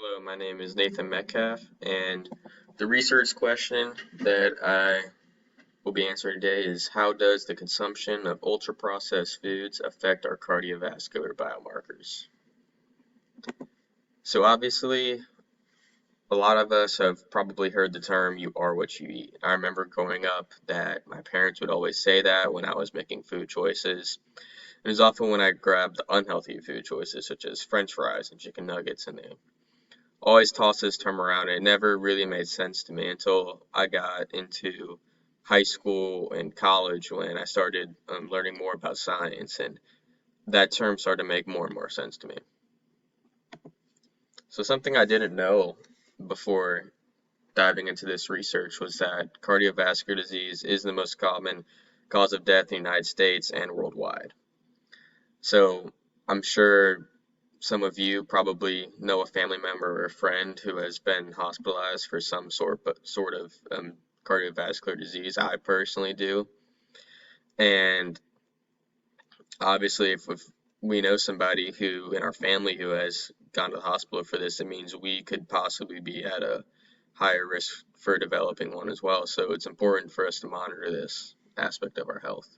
Hello, my name is Nathan Metcalf, and the research question that I will be answering today is how does the consumption of ultra-processed foods affect our cardiovascular biomarkers? So obviously, a lot of us have probably heard the term "you are what you eat." I remember growing up that my parents would always say that when I was making food choices. It was often when I grabbed the unhealthy food choices such as French fries and chicken nuggets, and they always toss this term around. It never really made sense to me until I got into high school and college when I started learning more about science, and that term started to make more and more sense to me. So something I didn't know before diving into this research was that cardiovascular disease is the most common cause of death in the United States and worldwide. So I'm sure some of you probably know a family member or a friend who has been hospitalized for some sort of cardiovascular disease. I personally do, and obviously, if we know somebody who in our family who has gone to the hospital for this, it means we could possibly be at a higher risk for developing one as well. So it's important for us to monitor this aspect of our health.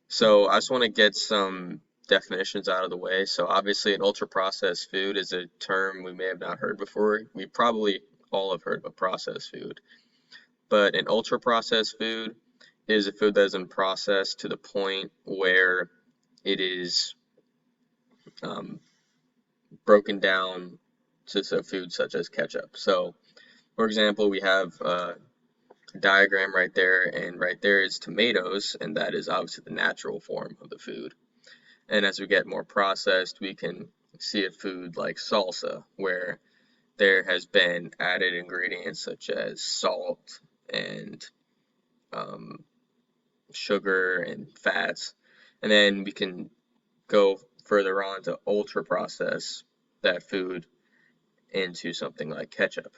So I just want to get some definitions out of the way. So obviously an ultra-processed food is a term we may have not heard before. We probably all have heard of a processed food. But an ultra-processed food is a food that has been processed to the point where it is um, broken down to food such as ketchup. So for example, we have a diagram right there, and right there is tomatoes, and that is obviously the natural form of the food. And as we get more processed, we can see a food like salsa, where there has been added ingredients such as salt and um, sugar and fats. And then we can go further on to ultra process that food into something like ketchup.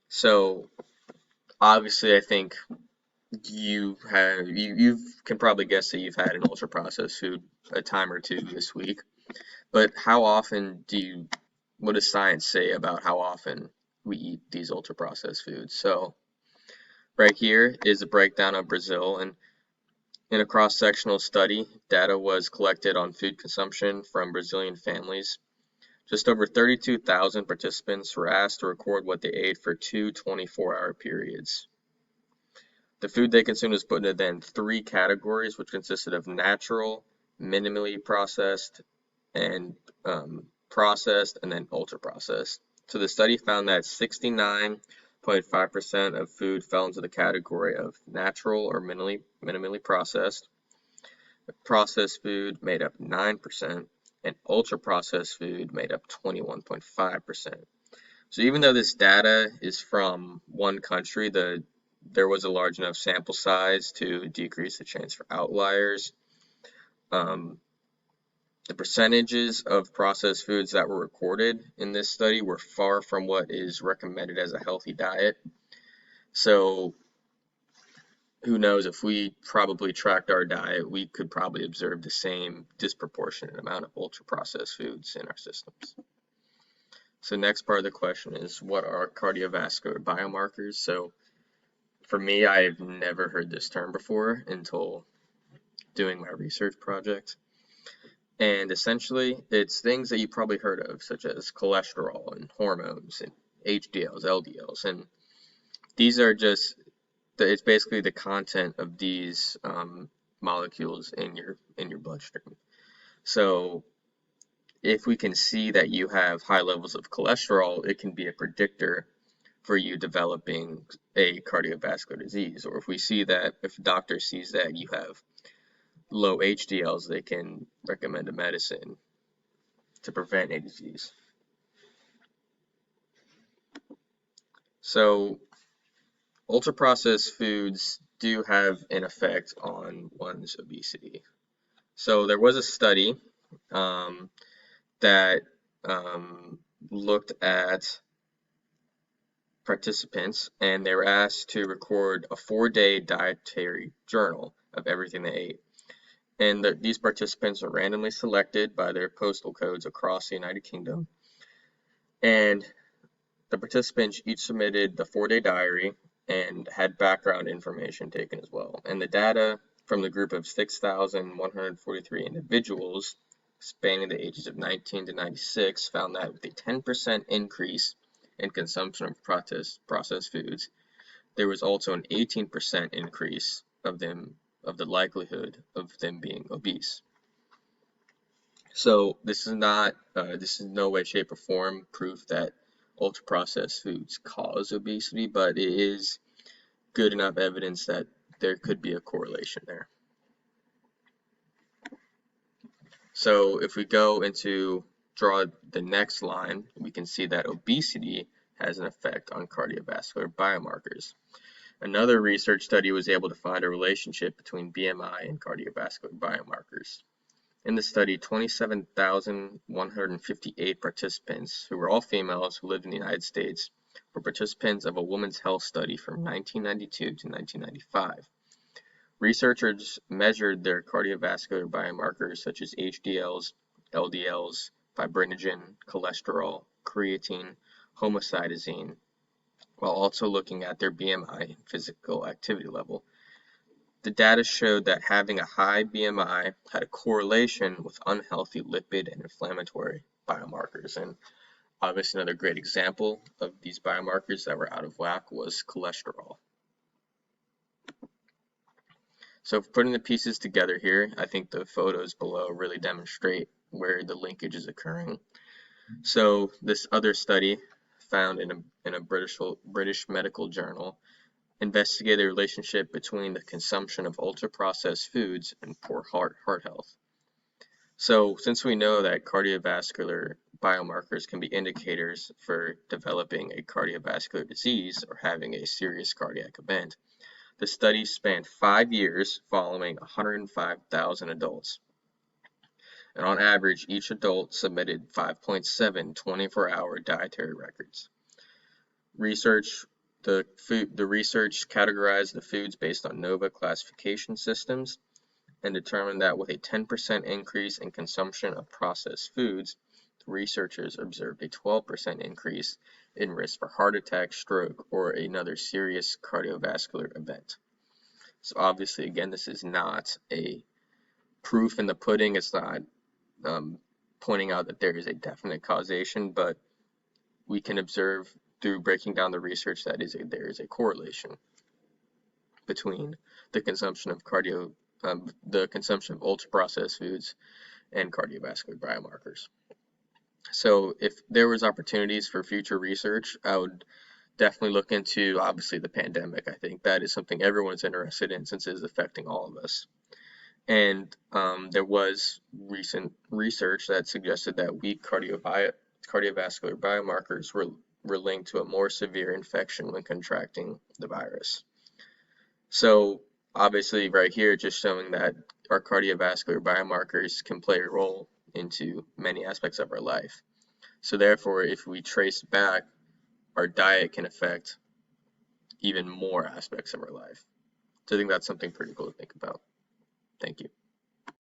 So obviously, I think you can probably guess that you've had an ultra processed food a time or two this week. But how often what does science say about how often we eat these ultra processed foods? So right here is a breakdown of Brazil, and in a cross-sectional study, data was collected on food consumption from Brazilian families. Just over 32,000 participants were asked to record what they ate for two 24-hour periods. The food they consumed was put into then three categories, which consisted of natural, minimally processed, and processed, and then ultra processed. So the study found that 69.5% of food fell into the category of natural or minimally processed. Processed food made up 9%, and ultra processed food made up 21.5%. So even though this data is from one country, there was a large enough sample size to decrease the chance for outliers. The percentages of processed foods that were recorded in this study were far from what is recommended as a healthy diet. So who knows, if we probably tracked our diet, we could probably observe the same disproportionate amount of ultra-processed foods in our systems. So next part of the question is, what are cardiovascular biomarkers? So for me, I've never heard this term before until doing my research project. And essentially, it's things that you probably heard of, such as cholesterol and hormones and HDLs, LDLs. And these are it's basically the content of these molecules in your bloodstream. So if we can see that you have high levels of cholesterol, it can be a predictor for you developing a cardiovascular disease. Or if a doctor sees that you have low HDLs, they can recommend a medicine to prevent a disease. So ultra-processed foods do have an effect on one's obesity. So there was a study that looked at participants, and they were asked to record a 4-day dietary journal of everything they ate. And these participants are randomly selected by their postal codes across the United Kingdom. And the participants each submitted the 4-day diary and had background information taken as well. And the data from the group of 6,143 individuals spanning the ages of 19 to 96 found that with a 10% increase in consumption of processed foods, there was also an 18% increase of the likelihood of them being obese. So this is no way, shape, or form proof that ultra-processed foods cause obesity, but it is good enough evidence that there could be a correlation there. So if we go into draw the next line, we can see that obesity has an effect on cardiovascular biomarkers. Another research study was able to find a relationship between BMI and cardiovascular biomarkers. In the study, 27,158 participants, who were all females who lived in the United States, were participants of a women's health study from 1992 to 1995. Researchers measured their cardiovascular biomarkers such as HDLs, LDLs, fibrinogen, cholesterol, creatine, homocysteine, while also looking at their BMI and physical activity level. The data showed that having a high BMI had a correlation with unhealthy lipid and inflammatory biomarkers. And obviously another great example of these biomarkers that were out of whack was cholesterol. So putting the pieces together here, I think the photos below really demonstrate where the linkage is occurring. So this other study found in a British medical journal investigate the relationship between the consumption of ultra-processed foods and poor heart health. So since we know that cardiovascular biomarkers can be indicators for developing a cardiovascular disease or having a serious cardiac event, the study spanned 5 years following 105,000 adults. And on average, each adult submitted 5.7 24-hour dietary records. The research categorized the foods based on NOVA classification systems and determined that with a 10% increase in consumption of processed foods, the researchers observed a 12% increase in risk for heart attack, stroke, or another serious cardiovascular event. So obviously, again, this is not a proof in the pudding. It's not pointing out that there is a definite causation, but we can observe through breaking down the research that there is a correlation between the consumption of ultra-processed foods and cardiovascular biomarkers. So if there was opportunities for future research, I would definitely look into, obviously, the pandemic. I think that is something everyone's interested in since it is affecting all of us. And there was recent research that suggested that weak cardiovascular biomarkers were linked to a more severe infection when contracting the virus. So obviously right here just showing that our cardiovascular biomarkers can play a role into many aspects of our life. So therefore, if we trace back, our diet can affect even more aspects of our life. So I think that's something pretty cool to think about. Thank you.